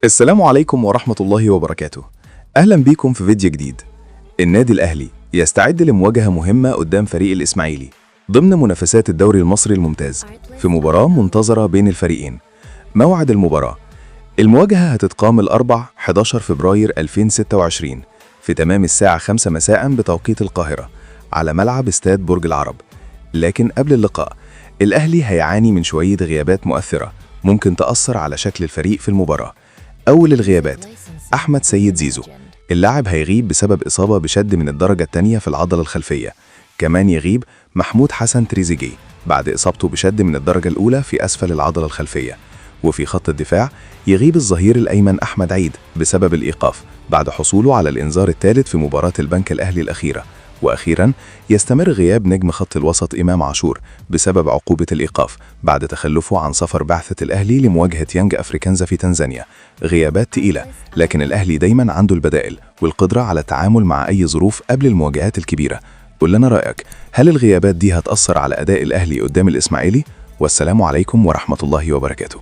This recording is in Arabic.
السلام عليكم ورحمة الله وبركاته. أهلا بيكم في فيديو جديد. النادي الأهلي يستعد لمواجهة مهمة قدام فريق الإسماعيلي ضمن منافسات الدوري المصري الممتاز في مباراة منتظرة بين الفريقين. موعد المواجهة هتتقام الأربع 11 فبراير 2026 في تمام الساعة 5 مساء بتوقيت القاهرة على ملعب استاد برج العرب. لكن قبل اللقاء الأهلي هيعاني من شوية غيابات مؤثرة ممكن تأثر على شكل الفريق في المباراة. أول الغيابات أحمد سيد زيزو، اللاعب هيغيب بسبب إصابة بشد من الدرجة الثانية في العضلة الخلفية. كمان يغيب محمود حسن تريزيجيه بعد إصابته بشد من الدرجة الأولى في أسفل العضلة الخلفية. وفي خط الدفاع يغيب الظهير الأيمن أحمد عيد بسبب الإيقاف بعد حصوله على الإنذار الثالث في مباراة البنك الأهلي الأخيرة. وأخيراً يستمر غياب نجم خط الوسط إمام عاشور بسبب عقوبة الإيقاف بعد تخلفه عن سفر بعثة الأهلي لمواجهة يانج أفريكانزا في تنزانيا. غيابات تقيلة، لكن الأهلي دايماً عنده البدائل والقدرة على التعامل مع أي ظروف قبل المواجهات الكبيرة. قل لنا رأيك، هل الغيابات دي هتأثر على أداء الأهلي قدام الإسماعيلي؟ والسلام عليكم ورحمة الله وبركاته.